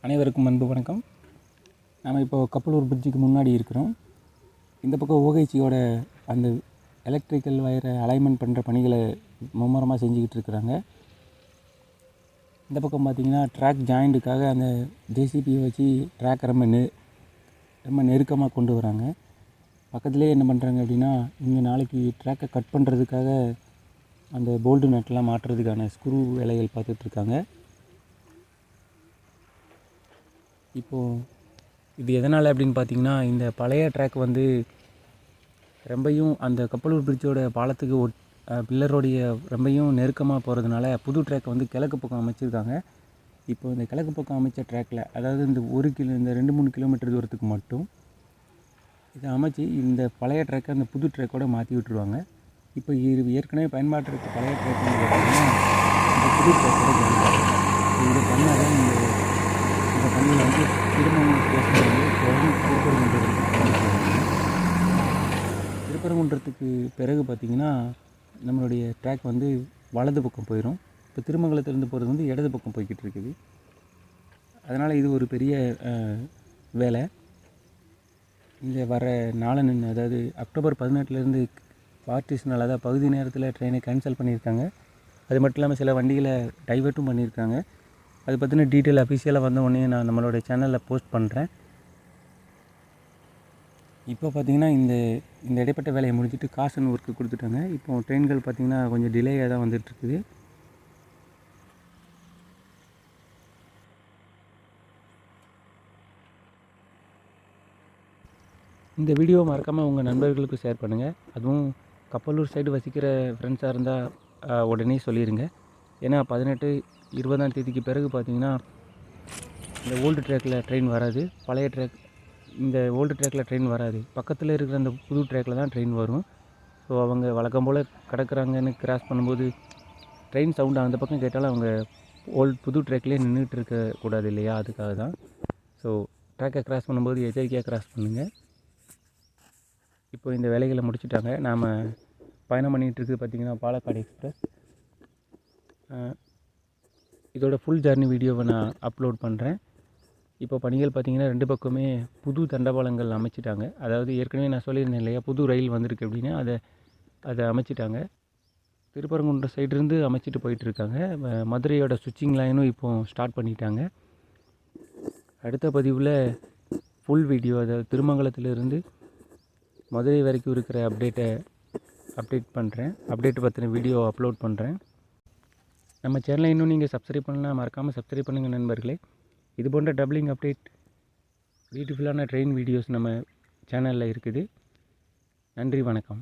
அனைவருக்கும் அன்பு வணக்கம். நாம் இப்போ கப்பலூர் பிரிட்ஜுக்கு முன்னாடி இருக்கிறோம். இந்த பக்கம் ஓகைச்சியோட அந்த எலக்ட்ரிக்கல் வயரை அலைன்மெண்ட் பண்ணுற பணிகளை மும்முரமாக செஞ்சுக்கிட்டு இருக்கிறாங்க. இந்த பக்கம் பார்த்திங்கன்னா ட்ராக் ஜாயிண்ட்டுக்காக அந்த ஜேசிபியை வச்சு ட்ராக் ரொம்ப நெருக்கமாக கொண்டு வராங்க. பக்கத்துலேயே என்ன பண்ணுறாங்க அப்படின்னா, இங்கே நாளைக்கு ட்ராக்கை கட் பண்ணுறதுக்காக அந்த போல்டு நட்டெலாம் மாட்டுறதுக்கான ஸ்க்ரூ வேலைகள் பார்த்துட்ருக்காங்க. இப்போது இது எதனால் அப்படின்னு பார்த்திங்கன்னா, இந்த பழைய ட்ராக் வந்து ரொம்பையும் அந்த கப்பலூர் பிரிட்ஜோட பாலத்துக்கு பில்லரோடைய ரொம்பையும் நெருக்கமாக போகிறதுனால புது ட்ராக்கை வந்து கிழக்கு பக்கம் அமைச்சிருக்காங்க. இப்போ இந்த கிழக்கு பக்கம் அமைச்ச ட்ராக்கில், அதாவது இந்த இந்த 2-3 கிலோமீட்டர் தூரத்துக்கு மட்டும் இதை அமைச்சு இந்த பழைய ட்ராக்கை அந்த புது ட்ராக்கோடு மாற்றி விட்டுருவாங்க. இப்போ ஏற்கனவே பயன்பாட்டிற்கு பழைய ட்ராக் பார்த்திங்கன்னா இந்த புது ட்ராக்கோட ஜாயின் பண்ணுறாங்க. இதை பண்ணால் இந்த பணியில் வந்து திருமணம் திருப்பரங்குன்றத்துக்கு பிறகு பார்த்திங்கன்னா நம்மளுடைய ட்ராக் வந்து வலது பக்கம் போயிடும். இப்போ திருமங்கலத்திலேருந்து போகிறது வந்து இடது பக்கம் போய்கிட்டு இருக்குது. அதனால் இது ஒரு பெரிய வேலை. இந்த வர நாளன்று, அதாவது அக்டோபர் 18 பார்ட்டிஸ்னால், அதாவது பகுதி நேரத்தில் ட்ரெயினை கேன்சல் பண்ணியிருக்காங்க. அது மட்டும் இல்லாமல் சில வண்டிகளை டைவர்ட்டும் பண்ணியிருக்காங்க. அது பற்றின டீட்டெயில் அஃபிஷியலாக வந்த உடனே நான் நம்மளுடைய சேனலில் போஸ்ட் பண்ணுறேன். இப்போ பார்த்திங்கன்னா இந்த இடைப்பட்ட வேலையை முடிச்சுட்டு காசன் ஒர்க்கு கொடுத்துட்டாங்க. இப்போ ட்ரெயின்கள் பார்த்திங்கன்னா கொஞ்சம் டிலேயாக தான் வந்துட்டுருக்குது. இந்த வீடியோ மறக்காமல் உங்கள் நண்பர்களுக்கு ஷேர் பண்ணுங்கள். அதுவும் கப்பலூர் சைடு வசிக்கிற ஃப்ரெண்ட்ஸாக இருந்தால் உடனே சொல்லிடுங்க. ஏன்னா 18-20ஆம் தேதிக்கு பிறகு பார்த்திங்கன்னா இந்த ஓல்டு ட்ராக்கில் ட்ரெயின் வராது. பழைய ட்ராக், இந்த ஓல்டு ட்ராக்கில் ட்ரெயின் வராது. பக்கத்தில் இருக்கிற அந்த புது ட்ராக்கில் தான் ட்ரெயின் வரும். ஸோ அவங்க வழக்கம் போல் கிடக்குறாங்கன்னு கிராஸ் பண்ணும்போது ட்ரெயின் சவுண்டு அந்த பக்கம் கேட்டாலும் அவங்க புது ட்ராக்லேயே நின்றுட்டு இருக்கக்கூடாது இல்லையா, அதுக்காக தான். ஸோ ட்ராக்கை கிராஸ் பண்ணும்போது எச்சரிக்கையாக கிராஸ் பண்ணுங்கள். இப்போ இந்த வேலைகளை முடிச்சுட்டாங்க. நாம் பயணம் பண்ணிகிட்டு இருக்குது பார்த்திங்கன்னா பாலக்காடு எக்ஸ்பிரஸ். இதோட ஃபுல் ஜர்னி வீடியோவை நான் அப்லோட் பண்ணுறேன். இப்போ பணிகள் பார்த்திங்கன்னா 2 பக்கமே புது தண்டவாளங்கள் அமைச்சிட்டாங்க. அதாவது ஏற்கனவே நான் சொல்லியிருந்தேன் இல்லையா, புது ரயில் வந்திருக்கு அப்படின்னு, அதை அமைச்சிட்டாங்க. திருப்பரங்குன்றம் சைட்லேருந்து அமைச்சிட்டு போயிட்டுருக்காங்க. மதுரையோட ஸ்விட்சிங் லைனும் இப்போது ஸ்டார்ட் பண்ணிட்டாங்க. அடுத்த பதிவில் ஃபுல் வீடியோ, அதாவது திருமங்கலத்திலிருந்து மதுரை வரைக்கும் இருக்கிற அப்டேட் பண்ணுறேன். அப்டேட் பற்றின வீடியோ அப்லோட் பண்ணுறேன். நம்ம சேனலை இன்னும் நீங்கள் சப்ஸ்கிரைப் பண்ணலாம், மறக்காமல் சப்ஸ்கிரைப் பண்ணுங்கள் நண்பர்களே. இது போன்ற டபுளிங் அப்டேட், பியூட்டிஃபுல்லான ட்ரெயின் வீடியோஸ் நம்ம சேனலில் இருக்குது. நன்றி, வணக்கம்.